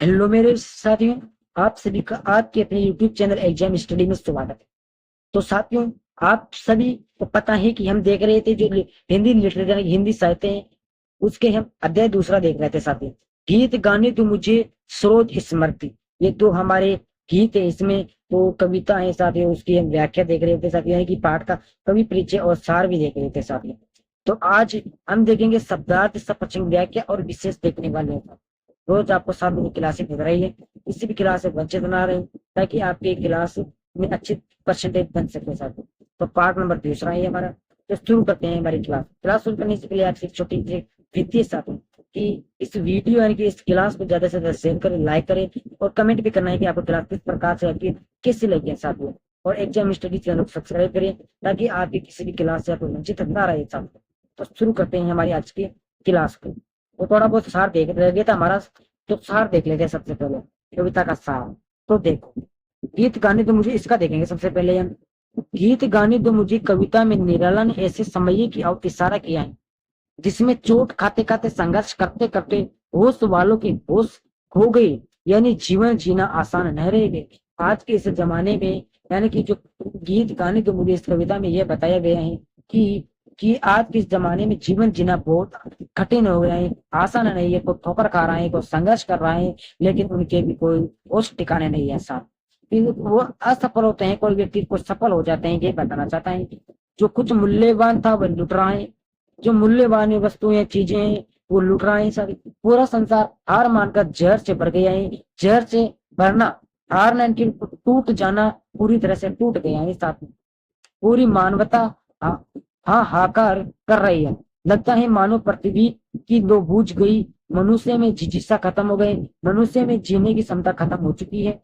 Hello मेरे साथियों, आप सभी का आपके अपने यूट्यूब चैनल एग्जाम स्टडी में स्वागत है। तो साथियों, आप सभी को पता है कि हम देख रहे थे जो हिंदी लिटरेचर हिंदी साहित्य है, उसके हम अध्याय दूसरा देख रहे थे साथियों। गीत गाने तो मुझे सरोज स्मृति, ये तो हमारे गीत है। इसमें तो कविता है साथियों, उसकी हम व्याख्या देख रहे थे साथियों, यानी कि पाठ का कवि परिचय और सार भी देख रहे थे साथियों। तो आज हम देखेंगे शब्दार्थ सपक्षम व्याख्या और विशेष देखने वाले हैं। रोज आपको 7 दिन की क्लासें मिल रही है, किसी भी क्लास से वंचित ना रहे, ताकि आपकी क्लास में अच्छी परसेंटेज बन सके साथियों। तो पार्ट नंबर दूसरा है हमारा। तो शुरू करते हैं हमारी क्लास शुरू करने से पहले आपसे एक छोटी सी वित्तीय साथियों कि इस वीडियो यानी कि इस क्लास को ज्यादा से ज्यादा शेयर करें, लाइक करें और कमेंट भी करना है कि आपको क्लास किस प्रकार से आपकी कैसी लगी है साथियों। और एग्जाम स्टडी चैनल को सब्सक्राइब करें ताकि आपकी किसी भी क्लास से आपको वंचित ना रहे साथियों। तो शुरू करते हैं हमारी आज की क्लास को। तो थोड़ा बहुत सार देख रह गया था हमारा, तो सार देख लेते हैं सबसे पहले कविता का सार। तो देखो, गीत गाने तो मुझे इसका देखेंगे सबसे पहले हम। गीत गाने तो मुझे कविता में निराला ने ऐसे समय की ओर इशारा किया है जिसमें चोट खाते खाते संघर्ष करते करते होश वालों की होश खो गई, यानी जीवन जीना आसान न रह गए। आज के इस जमाने में यानी कि जो गीत गाने तो मुझे इस कविता में यह बताया गया है कि आज के इस जमाने में जीवन जीना बहुत कठिन हो गया है, आसान नहीं है। कोई ठोकर खा रहा है, कोई संघर्ष कर रहा है, लेकिन उनके भी कोई होश ठिकाने नहीं है साथ। फिर वो असफल होते हैं, कोई व्यक्ति को सफल हो जाते हैं, ये बताना चाहता है। जो कुछ मूल्यवान था वह लुट रहा है, जो मूल्यवान वस्तुएं चीजें हैं वो लुट रहा है सारी। पूरा संसार हार मानकर जहर से भर गया है, जहर से भरना, हारना कि टूट जाना, पूरी तरह से टूट गया है साथ में। पूरी मानवता हाँ हाँ हाकार कर रही है। लगता है मानो पृथ्वी की लो बूझ गई, मनुष्य में जिज्ञासा खत्म हो गई, मनुष्य में जीने की क्षमता खत्म हो चुकी है।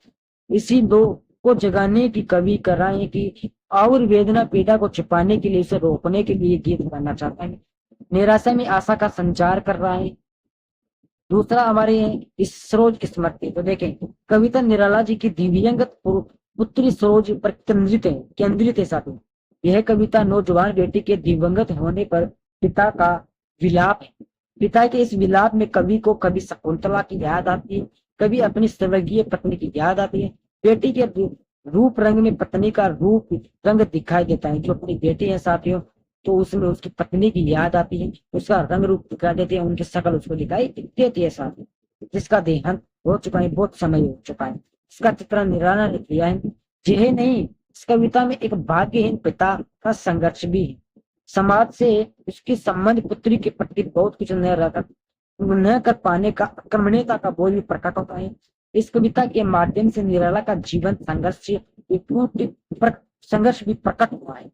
इसी दो को जगाने की कवि कर रहे हैं कि और वेदना पीड़ा को छिपाने के लिए, उसे रोकने के लिए गीत गाना चाहता है। निराशा में आशा का संचार कर रहा है। दूसरा हमारे इस सरोज स्मृति तो देखें, कविता निराला जी की दिव्यंगत पुत्री सरोज पर केंद्रित है साथियों। यह कविता नौजवान बेटी के दिवंगत होने पर पिता का विलाप है। पिता के इस विलाप में कवि को कभी शकुंतला की याद आती है, कभी अपनी स्वर्गीय पत्नी की याद आती है। बेटी के रूप रंग में पत्नी का रूप रंग दिखाई देता है। जो अपनी बेटी है साथियों, तो उसमें उसकी पत्नी की याद आती है, उसका रंग रूप दिखा देते हैं, उनकी शक्ल उसको दिखाई देती है साथ, जिसका देहांत हो चुका है, बहुत समय हो चुका है। इसका चित्रण निराला ने किया है। यह नहीं, इस कविता में एक भाग्यहीन पिता का संघर्ष भी है। समाज से उसकी संबंध पुत्री के प्रति बहुत कुछ न कर पाने का अकर्मण्यता का बोझ भी प्रकट होता है। इस कविता के माध्यम से निराला का जीवन संघर्ष भी प्रकट हुआ है।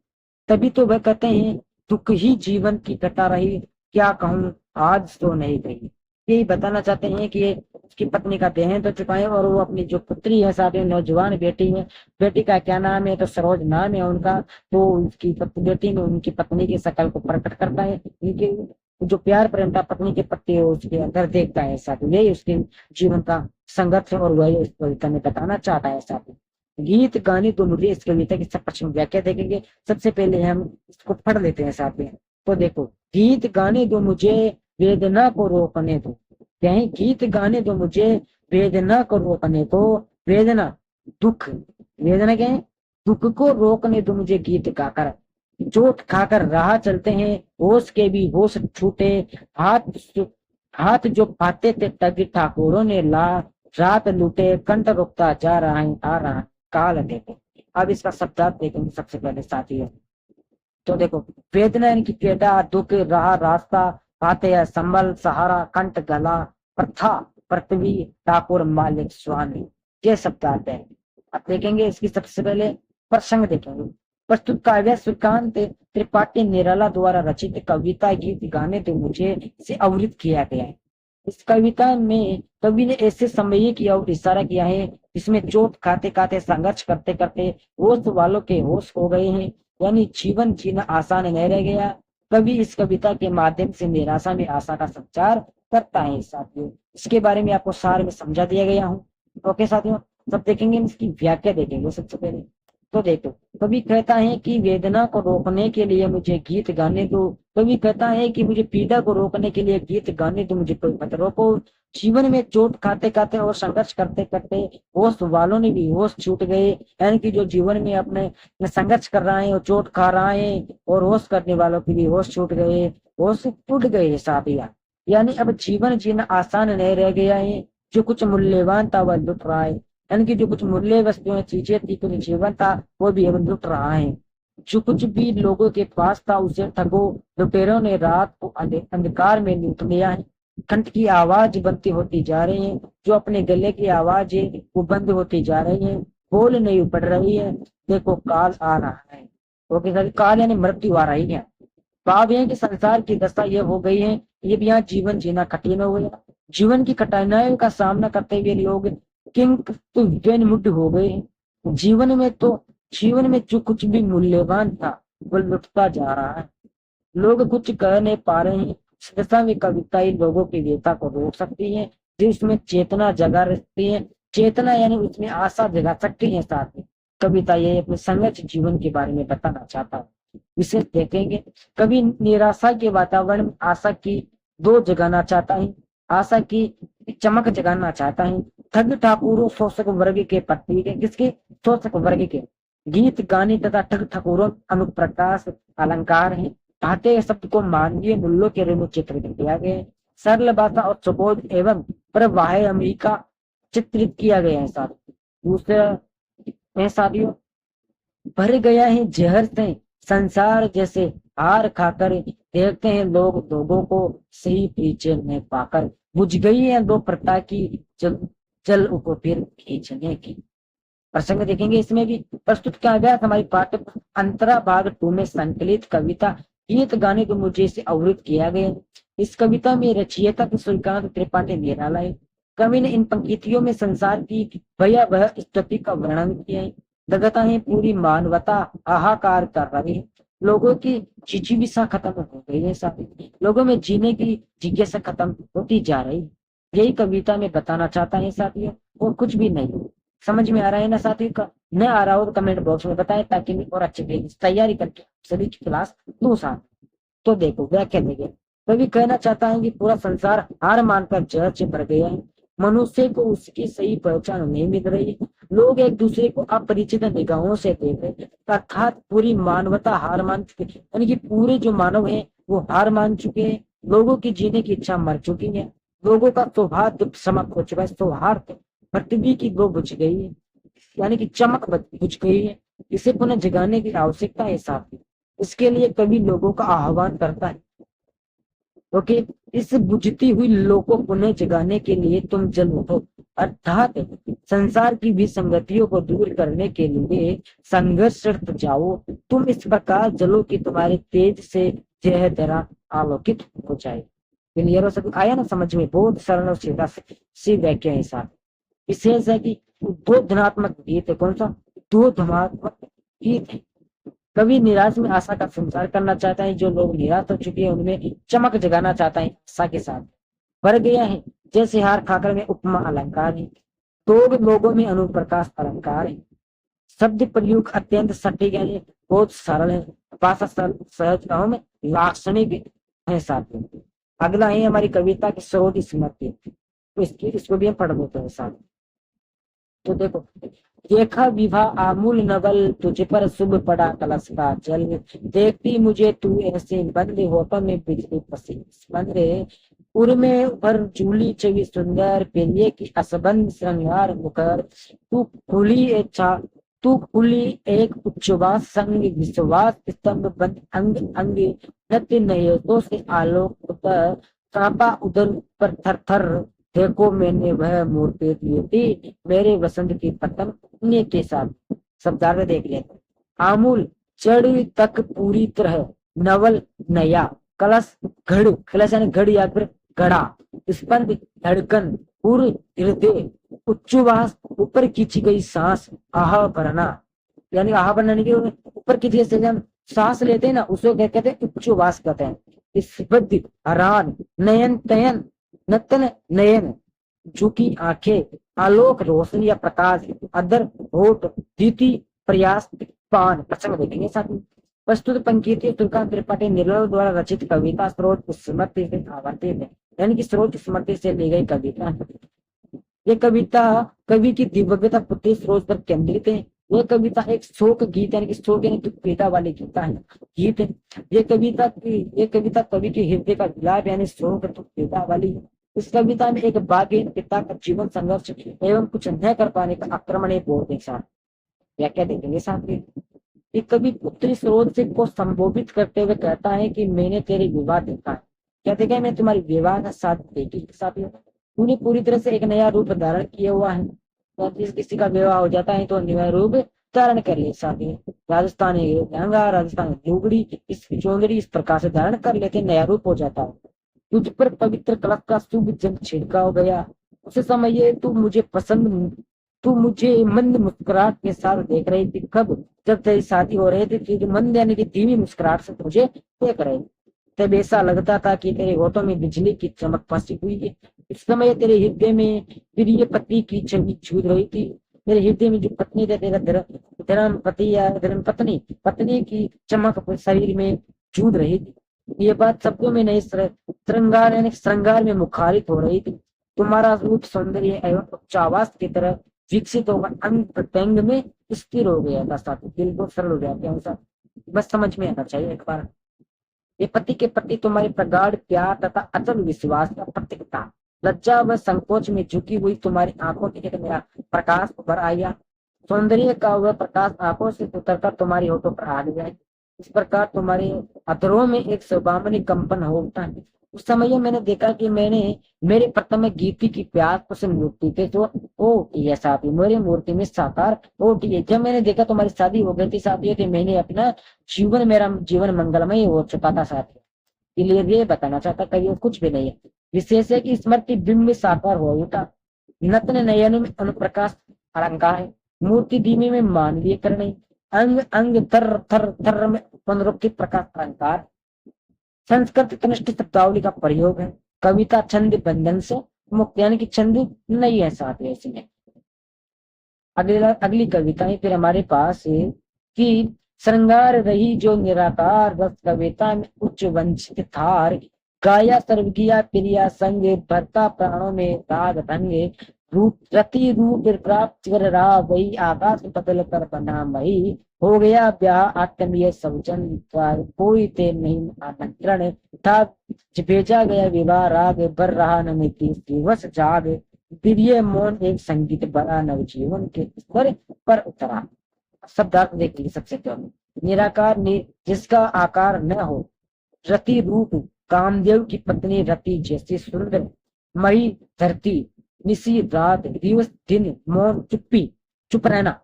तभी तो वह कहते हैं, दुख ही जीवन की कटा रही, क्या कहूँ आज तो नहीं गई। यही बताना चाहते हैं कि ये उसकी पत्नी का देहांत हो चुका है और वो अपनी जो पुत्री है साथ में नौजवान बेटी है, बेटी का क्या नाम है, तो सरोज नाम है उनका। तो उसकी बेटी में उनकी पत्नी की शक्ल को प्रकट करता है। उनके जो प्यार प्रेम था पत्नी के प्रति उसके अंदर देखता है साथ, यही उसके जीवन का संघर्ष है और वही इस कविता में बताना चाहता है साथ। गीत गाने तो मुझे इस कविता की सब पश्चिम व्याख्या देखेंगे। सबसे पहले हम इसको पढ़ लेते हैं साथ में। तो देखो, गीत गाने दो मुझे वेदना को रोकने दो। क्या है? गीत गाने दो मुझे वेदना को रोकने दो। वेदना, दुख, वेदना क्या है? दुख को रोकने दो मुझे गीत गाकर। चोट खाकर राह चलते हैं, होश के भी होश छूटे। हाथ हाथ जो पाते थे तग ठाकुरों ने ला, रात लूटे कंठ रुकता जा रहा है, आ रहा काल देखो। अब इसका शब्दार्थ देखेंगे सबसे पहले साथी। तो देखो, वेदना इनकी पीड़ा, दुख, राह, रास्ता, पाते हैं संबल, सहारा, कंठ, गला, प्रथा, पृथ्वी, ठाकुर, मालिक, स्वामी, ये शब्दार्थ है। अब देखेंगे इसकी सबसे पहले प्रसंग देखेंगे। प्रस्तुत काव्य श्रीकांत त्रिपाठी निराला द्वारा रचित कविता गीत गाने तो मुझे से अवृत किया गया है। इस कविता में कवि ने ऐसे समय की ओर इशारा किया है जिसमें चोट खाते खाते संघर्ष करते करते होश वालों के होश हो गए हैं, यानी जीवन जीना आसान नहीं रह गया। कवि इस कविता के माध्यम से निराशा में आशा का संचार करता है साथियों। इसके बारे में आपको सार में समझा दिया गया हूँ। ओके साथियों, सब देखेंगे, इसकी व्याख्या देखेंगे सबसे पहले। तो देखो, कवि कहता है कि वेदना को रोकने के लिए मुझे गीत गाने दो। कवि कहता है कि मुझे पीड़ा को रोकने के लिए गीत गाने दो, मुझे कोई मत रोको। जीवन में चोट खाते खाते और संघर्ष करते करते होश वालों ने भी होश छूट गए, यानी कि जो जीवन में अपने संघर्ष कर रहे हैं और चोट खा रहे हैं, और होश करने वालों की भी होश छूट गए, होश टूट गए साथिया। यानी अब जीवन जीना आसान नहीं रह गया है। जो कुछ मूल्यवान था वह लुट रहा है, यानी कि जो कुछ मूल्य वस्तुएं चीजें थी, कुछ जीवन था, वो भी अब लुट रहा है। जो कुछ भी लोगों के पास था उसे ठगो लुटेरों ने रात को अंधकार में लूट लिया है। कंठ की आवाज बनती होती जा रही है, जो अपने गले की आवाज है वो बंद होती जा रही है, बोल नहीं पड़ रही है। देखो काल आ रहा है, ओके सर, काल यानी मृत्यु आ रही है। भाव है कि संसार की दशा ये हो गई है, ये भी यहाँ जीवन जीना कठिन हो गया। जीवन की कठिनाइयों का सामना करते हुए लोग किंग तो मुड हो गए हैं। जीवन में जो कुछ भी मूल्यवान था वो लुटता जा रहा है। लोग कुछ कह नहीं पा रहे हैं। दशा में कविता ही लोगों की व्यथा को रोक सकती है, जिसमें चेतना जगा रहती है। चेतना यानी उसमें आशा जगा सकती है। साथ में कविता ये अपने संघर्ष जीवन के बारे में बताना चाहता है। विशेष देखेंगे, कवि निराशा के वातावरण में आशा की दो जगाना चाहता है, आशा की चमक जगाना चाहता है। ठग ठाकुरों शोषक वर्ग के प्रतीक है, किसके? शोषक वर्ग के। गीत गाने तथा ठग ठाकुरों अनुप्रकाश अलंकार है। ढाटे शब्द को मानवीय मूल्यों के रूप में चित्रित किया गया है। सरल भाषा और सुबोध एवं प्रवाह अमेरिका चित्रित किया गया है। साथ दूसरा है साथियों, भर गया है जहर से संसार जैसे हार खाकर, देखते हैं लोग लोगों को सही पीछे में पाकर। बुझ गई है दो प्रथा की जल उको फिर खींचने की। प्रसंग देखेंगे इसमें भी। प्रस्तुत किया गया हमारी पाठ्य अंतरा भाग 2 में संकलित कविता गीत गाने को मुझे से अवरुद्ध किया गया। इस कविता में रचयिता सूर्यकांत त्रिपाठी निराला है। कवि ने इन पंक्तियों में संसार की भयावह स्थिति का वर्णन किया है। लगता है पूरी मानवता हाहाकार कर रही है। लोगों की जिजीविसा खत्म हो गई है। साथी लोगों में जीने की जिज्ञासा खत्म होती जा रही है। यही कविता में बताना चाहता है साथियों, और कुछ भी नहीं। समझ में आ रहा है ना साथियों? का न आ रहा हो तो कमेंट बॉक्स में बताएं, ताकि मैं और अच्छे से तैयारी करके सभी की क्लास दूं साथ। तो देखो व्याख्या देंगे। कवि कहना चाहता है कि पूरा संसार हार मानकर जहर से भर गया है। मनुष्य को उसकी सही पहचान नहीं मिल रही। लोग एक दूसरे को अपरिचित निगाहों से देख रहे हैं, अर्थात पूरी मानवता हार मान चुकी है। यानी कि पूरे जो मानव है वो हार मान चुके हैं। लोगों की जीने की इच्छा मर चुकी है। लोगों का सौहार्द समाप्त हो चुका है। सौहार्द पृथ्वी की वो बुझ गई है, यानी कि चमक बुझ गई है। इसे पुनः जगाने की आवश्यकता है साथ। इसके लिए कवि लोगों का आह्वान करता है, ओके, इस बुझती हुई लो को पुनः जगाने के लिए तुम जल उठो, अर्थात संसार की विसंगतियों को दूर करने के लिए संघर्ष जाओ। तुम इस प्रकार जलो कि तुम्हारे तेज से यह धरा आलोकित हो जाए। क्लियर हो सके? आया ना समझ में? बहुत सरल और सीधा सी व्याख्या है साथ। विशेष है कि उद्बोधनात्मक गीत है। कौन सा? उद्बोधनात्मक गीत है। कवि निराश में आशा का संचार करना चाहता है। जो लोग निराश हो चुके हैं उनमें चमक जगाना चाहता है आशा के साथ। भर गया है जैसे हार खाकर में उपमा अलंकार है। तो लोगों में अनुप्रकाश अलंकार है। शब्द प्रयोग अत्यंत सटीक है, बहुत सरल है। भाषा सहजताओं में लाक्षणिक है साथ। अगला है हमारी कविता की स्रोत स्मृति। तो इसको भी हम पढ़ लेते हैं साथ। तो देखो, देखा विवाह आमूल नवल, तुझ पर शुभ पड़ा कलश का जल। देखती मुझे तू ऐसे बंद होठों में बिजली पसी बंद। उर में भर झूली छवि सुंदर, प्रिय की असबंद श्रृंगार मुखर। तू खुली एक उच्छ्वास संग विश्वास स्तंभ बंद अंग अंग। नृत्य नयनों से आलोक उतर, कांपा उदर पर थर थर। देखो मैंने वह मूर्ति दी थी मेरे वसंत की पतंग के साथ। शब्दार्थ देख लेते। आमूल जड़ तक पूरी तरह, नवल नया, कलश घड़, कलश यानी घड़ या फिर घड़ा, स्पंद धड़कन, पूर्व हृदय, उच्छ्वास ऊपर खींची गई सांस, आह भरना, यानी आह भरना के ऊपर खींची गई सांस लेते हैं ना, उसको क्या कहते हैं? उच्छ्वास कहते हैं। स्पंद हरान, नयन तयन, नतन नयन, झुकी आंखें, आलोक रोशनी या प्रकाश, अदर होठ, दीति प्रयास, पान। प्रसंग देखेंगे साथ में। प्रस्तुत पंक्ति सूर्यकांत त्रिपाठी निराला द्वारा रचित कविता स्रोत स्मृति से आवर्तित है। यानी कि स्रोत स्मृति से ली गई कविता है। ये कविता कवि की दिव्यता पुत्री स्रोत पर केंद्रित है। ये कविता एक शोक गीत यानी कि शोक यानी दुख पीड़ा वाली गीता है, गीत है। ये कविता कवि के हृदय का विलाप यानी शोक दुख पीड़ा वाली है। इस कविता में एक बाघ पिता का जीवन संघर्ष एवं कुछ न कर पाने का आक्रमण है बोल के साथ व्याख्या देखेंगे साथ में। ये कवि पुत्री स्रोत से को संबोधित करते हुए कहता है कि मैंने तेरी विवाह देखा है, क्या देखा है, मैं तुम्हारी विवाह का साथ देखी के साथ तूने पूरी तरह से एक नया रूप धारण किया हुआ है। तो जिस किसी का विवाह हो जाता है तो नया रूप धारण कर ले साथ ही। राजस्थानी लहंगा, राजस्थानी लुगड़ी, इस चौंदड़ी इस प्रकार से धारण कर लेते नया रूप हो जाता है। तुझ पर पवित्र कलश का शुभ जल छिड़का गया, उस समय ये तू मुझे मंद मुस्कुराहट के साथ देख रही थी। कब? जब तेरी शादी हो रही थी, जो मंद यानी कि धीमी मुस्कुराहट से मुझे देख रही, तब ऐसा लगता था कि तेरे होठों में बिजली की चमक फंसी हुई है। इस समय तेरे हृदय में प्रिय पति की छवि छूट रही थी। मेरे हृदय में जो पत्नी थे, तेरा धर्म पति या धर्म पत्नी पत्नी की चमक शरीर में छूट रही थी। ये बात शब्दों में नहीं, श्रृंगार यानी श्रृंगार में मुखारित हो रही थी। तुम्हारा रूप सौंदर्य एवं उच्चावास की तरह विकसित होकर अंग प्रत्यंग में स्थिर हो गया था साथी। दिल को सरल हो जाते हैं, बस समझ में आना चाहिए एक बार। ये पति के प्रति तुम्हारे प्रगाढ़ प्यार तथा अचल विश्वास का प्रतीक था। लज्जा व संकोच में झुकी हुई तुम्हारी आंखों में एक नया प्रकाश उभर आया। सौंदर्य का वह प्रकाश आंखों से उतरकर तुम्हारी होठों पर आ गया। इस प्रकार तुम्हारे अधरों में एक सौभावनी कंपन हो उठा है। उस समय मैंने देखा कि मैंने मेरे प्रथम गीति की प्यास पसंद मूर्ति थे तो ये साथी मेरी मूर्ति में साकार ओटी है। जब मैंने देखा तुम्हारी शादी हो गई थी साथी, तो मैंने अपना मेरा जीवन मंगलमय हो चुका था साथी। इसलिए ये बताना चाहता कभी कुछ भी नहीं है, विशेष है कि स्मृति बिंब में साकार हो उठा। नतन नयन में अनुप्रकाश अलंकार है, मूर्ति धीमे में मानवीय करण, अंग अंग थर थर थर में पुनरुक्ति प्रकाश अलंकार। संस्कृत कनिष्ठ शब्दावली का प्रयोग है। कविता छंद बंधन से मुक्त यानी कि छंद नहीं है साथ में इसमें। अगली कविता है फिर हमारे पास है कि श्रृंगार रही जो निराकार रस कविता में उच्च वंचित थार, गाया सर्वगिया प्रिया संग भरता प्राणों में राग ढंगे, रूप रति रूप प्राप्त कर रहा वही आकाश बदल कर बना मई, हो गया ब्याह आत्मीय सौजन कोई ते नहीं आमंत्रण था, भेजा गया विवाह राग बर रहा नमिति दिवस जाग, प्रिय मौन एक संगीत बड़ा नवजीवन के स्तर पर उतरा। शब्दार्थ देखिए सबसे पहले। निराकार जिसका आकार न हो, रति रूप कामदेव की पत्नी रति जैसी सुंदर, मई धरती, निशी रात, दिवस दिन, मौन चुप्पी चुप रहना।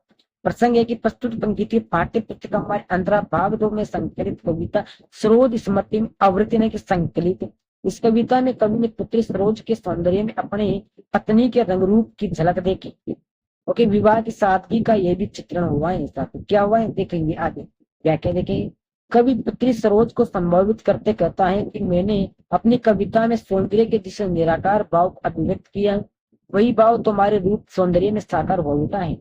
प्रसंग है कि प्रस्तुत पंक्ति के पाठ्य पुस्तिका हमारे अंतरा भाग 2 में संकलित कविता सरोज स्मृति में आवृत्ति ने संकलित। इस कविता में कवि ने पुत्री सरोज के सौंदर्य में अपने पत्नी के रंग रूप की झलक देखी। ओके, विवाह की सादगी का यह भी चित्रण हुआ है। क्या हुआ है देखेंगे आगे, व्याख्या देखेंगे। कवि पुत्री सरोज को संबोधित करते कहता है कि मैंने अपनी कविता में सौंदर्य के जिसे निराकार भाव को अभिव्यक्त किया है, वही भाव तुम्हारे रूप सौंदर्य में साकार हो उठा है।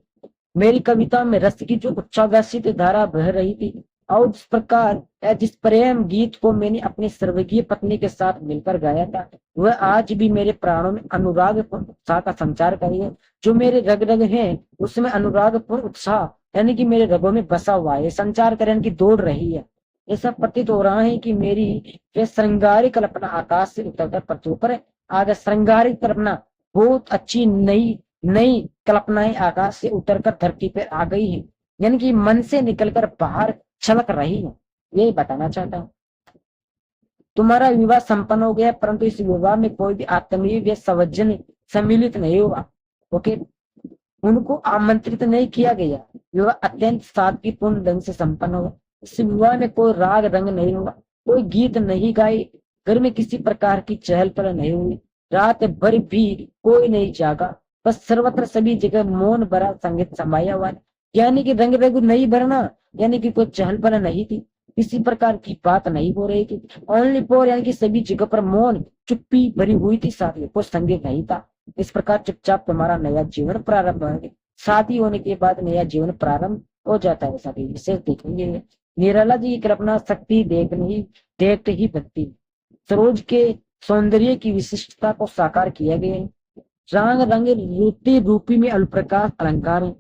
मेरी कविता में रस की जो उच्छ्वासित धारा बह रही थी और जिस प्रकार जिस प्रेम गीत को मैंने अपनी सर्वगीय पत्नी के साथ मिलकर गाया था, वह आज भी मेरे प्राणों में अनुरागपूर्ण उत्साह का संचार करी है। जो मेरे रग रग है उसमें अनुरागपूर्ण उत्साह यानी कि मेरे रगों में बसा हुआ है, संचार करण की दौड़ रही है। ऐसा प्रतीत हो रहा है कि मेरी वे श्रृंगारिक कल्पना आकाश से उतरकर पृथ्वी पर आगे श्रृंगारिक कल्पना बहुत अच्छी नई नई कल्पनाएं आकाश से उतरकर धरती पर आ गई है, यानी कि मन से निकलकर बाहर छलक रही है। यही बताना चाहता हूँ। तुम्हारा विवाह संपन्न हो गया, परंतु इस विवाह में कोई भी आत्मीय व सवजन सम्मिलित नहीं हुआ। ओके, उनको आमंत्रित नहीं किया गया। विवाह अत्यंत सादगीपूर्ण ढंग से संपन्न हुआ। इस विवाह में कोई राग रंग नहीं हुआ, कोई गीत नहीं गाई, घर में किसी प्रकार की चहल पहल नहीं हुई, रात भर भी कोई नहीं जागा, बस सर्वत्र सभी जगह मौन भरा संगीत समाया हुआ। यानी कि रंग रंग नहीं भरना, यानी कि कोई चहल पहल नहीं थी, किसी प्रकार की बात नहीं हो रही थी। ओनली फोर यानी कि सभी जगह पर मौन चुप्पी भरी हुई थी, साथ में कोई संगीत नहीं था। इस प्रकार चुपचाप तुम्हारा नया जीवन प्रारंभ होगा। शादी होने के बाद नया जीवन प्रारंभ हो जाता है। सभी विशेष देखेंगे। निराला जी की कल्पना शक्ति देखते ही बनती। सरोज के सौंदर्य की विशिष्टता को साकार किया गया है। रंग रंग रूपी रूपी में अलप्रकाश अलंकार है।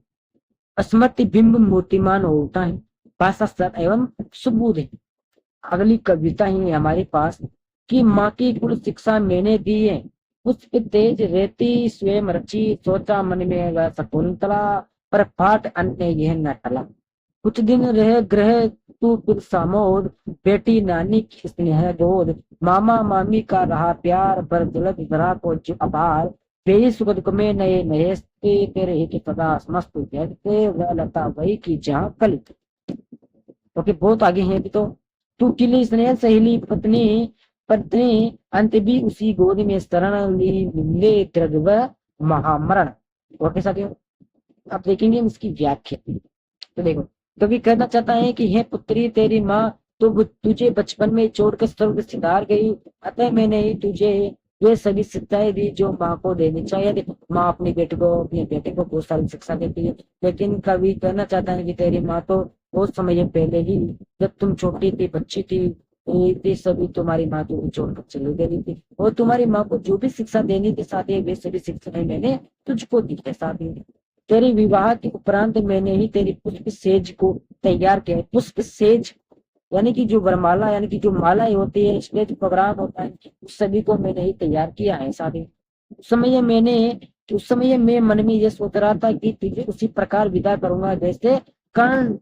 स्मृति बिंब मूर्तिमान होता है। भाषा सत एवं सुबोध है। अगली कविता ही हमारे पास कि माँ की कुल शिक्षा मैंने दी है। पुष्प तेज रेती स्वयं रची, सोचा मन में वह शकुंतला, पर पाठ अन्य यह न टला। कुछ दिन रह ग्रह तू फिर समोद, बेटी नानी की स्नेह गोद, मामा मामी का रहा प्यार, पर जलद धरा को जो अपार, तेई सुगध में नए नए तेरे ही के सदा मस्त जगते, वह लता वही की जहाँ कल। क्योंकि बहुत आगे हैं अभी तो। तू किली स्नेह सहेली पत्नी, पत्नी अंत भी उसी गोद में शरण ली, मिले द्रव महामरण। और कैसा क्यों, आप देखेंगे इसकी व्याख्या। तो देखो, कवि कहना चाहता है कि हे पुत्री, तेरी माँ तो तुझे बचपन में छोड़कर स्वर्ग सिधार गई, अतः मैंने ही तुझे ये सभी शिक्षाएं दी जो माँ को देनी चाहिए। देखो, माँ अपने बेटे को बहुत सारी शिक्षा देती है, लेकिन कवि कहना चाहता है कि तेरी माँ तो बहुत समय पहले ही, जब तुम छोटी थी, बच्ची थी, ये सभी तुम्हारी माँ को छोड़कर चली गई थी, और तुम्हारी माँ को जो भी शिक्षा देनी थी साथ ही वे सभी शिक्षाएं मैंने तुझको दी है। साथ ही तेरे विवाह के उपरांत मैंने ही तेरी पुष्प सेज को तैयार किया है। पुष्प सेज यानी कि जो वरमाला, यानी कि जो मालाएं होती है, स्टेज प्रोग्राम होता है, उस सभी को मैंने ही तैयार किया है। साथ ही उस समय मैं मन में ये सोच रहा था कि तुझे उसी प्रकार विदा करूंगा जैसे कर्ण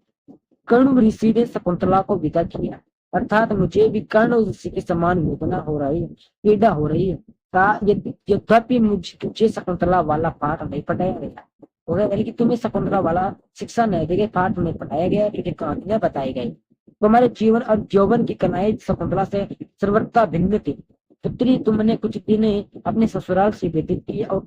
कर्ण ऋषि ने शकुंतला को विदा किया, अर्थात मुझे भी कर्ण ऋषि के समान वेदना हो रही है, पीड़ा हो रही है। यद्यपि मुझे तुझे शकुंतला वाला पाठ नहीं पढ़ाया गया, यानी कि तुम्हें शकुंतला वाला शिक्षा नहीं दी गई, पाठ नहीं पढ़ाया गया, तुझे कहानियां बताई गई। तुम्हारे जीवन और यौवन की कनाएं शकुंतला से सर्वथा भिन्न थी। पुत्री, तुमने कुछ दिन अपने ससुराल से व्यतीत किए और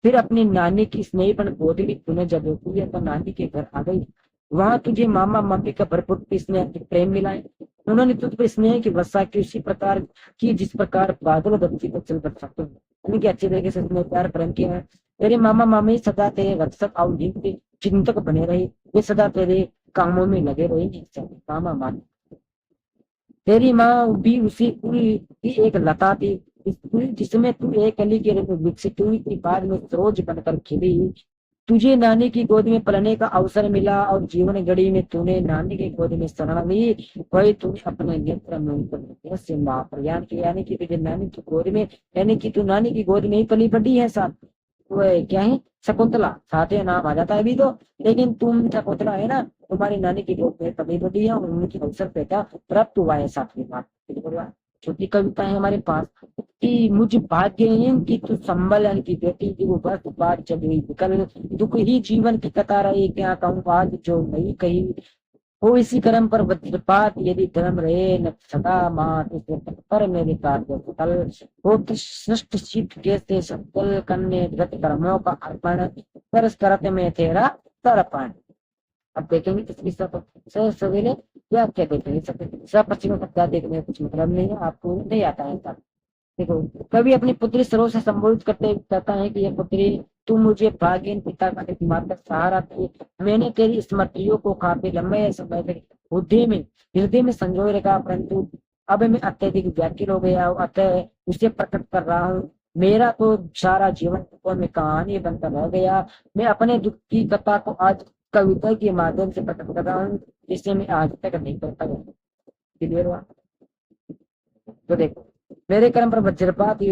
फिर अपनी नानी की स्नेहपन गोद में तूने जब रोकी तो नानी के घर आ गई। वहां तुझे मामा मम्मी का भरपूर स्नेह प्रेम मिला है। उन्होंने तुझ पर स्नेह की वर्षा की उसी प्रकार की जिस प्रकार बादल धरती पर चल सकते हैं, यानी कि अच्छे तरीके से उसने प्यार प्रेम किया है। तेरे मामा मामी सदा तेरे रक्षक और चिंतक बने रहे, वे सदा तेरे कामों में लगे रहे। मामा मामी, तेरी माँ भी उसी कुल की एक लता थी, जिसमें तू एक कली के रूप में विकसित हुई थी, बाद में सरोज बनकर खिली। तुझे नानी की गोद में पलने का अवसर मिला और जीवन घड़ी में तूने नानी की गोद में शरण ली, वही तूने अपने नेत्र में से माँ प्रयाण किया, यानी कि तुझे नानी की गोद में, यानी कि तू नानी की गोद में ही पली बढ़ी है। साथ वो क्या है, शकुंतला, साथ ही नाम आ जाता है अभी तो, लेकिन तुम शकुंतला है ना, तुम्हारी नानी की गोद में पली बढ़ी है, उनकी अवसर पैदा प्राप्त हुआ है। साथ में बात, छोटी कविता है हमारे पास कि मुझ भाग्यहीन की तू संबल, यानी की बेटी की वो बस बात जब हुई निकल, दुख ही जीवन की कतार है, क्या कहूँ आज जो नहीं कही, हो इसी कर्म पर वज्रपात, यदि धर्म रहे न सदा मात, पर मेरे कार्य फल हो, सृष्ट चित कैसे सकल कन्ने व्रत कर्मों का अर्पण, कर करते में तेरा तर्पण। अब देखेंगे इसकी सब सवेरे क्या क्या देखेंगे, सब पश्चिम का क्या देखने कुछ मतलब नहीं है, आपको नहीं आता है। देखो, कभी अपनी पुत्री सरों से संबोधित करते कहता है कि ये पुत्री, तू मुझे भागीन पिता का एकमात्र सहारा थी। मैंने तेरी स्मृतियों को काफी लंबे समय तक हृदय में संजोए रखा, परंतु अब मैं अत्यधिक व्याकुल हो गया हूँ, अतः उसे प्रकट कर रहा हूँ। मेरा तो सारा जीवन तो में कहानी बनकर रह गया। मैं अपने दुख की कथा को आज कविता के माध्यम से प्रकट कर रहा हूँ, जिसे मैं आज तक नहीं कर पाया। क्लियर हुआ? तो देखो, मेरे कर्म पर वज्रपात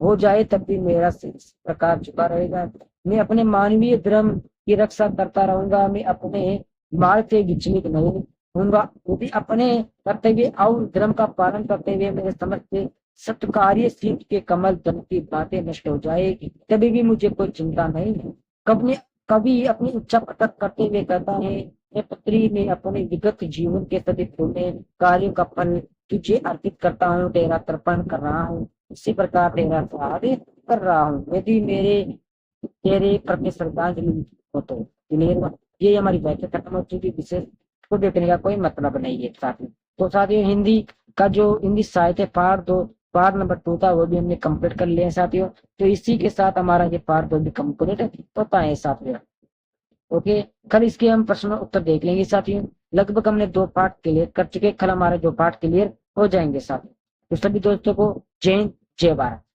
हो जाए तब भी मेरा इस प्रकार झुका रहेगा। मैं अपने मानवीय धर्म की रक्षा करता रहूंगा। मैं अपने मार्ग से विचलित नहीं होऊंगा। यदि अपने कर्तव्य और धर्म का पालन करते हुए मेरे समझ से सत्कार्य सीट के कमल धन की बातें नष्ट हो जाएगी, तभी भी मुझे कोई चिंता नहीं है। कभी कभी अपनी इच्छा प्रकट करते हुए कहता है, मैं पुत्री में अपने विगत जीवन के सभी पुण्य कार्यों का फल तुझे अर्पित करता हूँ, तेरा तर्पण कर रहा हूँ, इसी प्रकार तेरा कार्य कर रहा हूँ। यदि मेरे तेरे प्रति श्रद्धांजलि हो तो ये हमारी व्याख्या खत्म हो चुकी। विशेष को देखने का कोई मतलब नहीं है। साथियों, तो साथियों, हिंदी का जो हिंदी साहित्य पार्ट नंबर 2 था वो भी हमने कंप्लीट कर लिया साथियों। तो इसी के साथ हमारा ये पार्ट 2 भी कंप्लीट होता है साथियों। ओके, कल इसके हम प्रश्न उत्तर देख लेंगे साथियों। लगभग हमने 2 पार्ट क्लियर कर चुके, कल हमारे 2 पार्ट क्लियर हो जाएंगे साथियों। तो सभी दोस्तों को जय हिंद, जय भारत।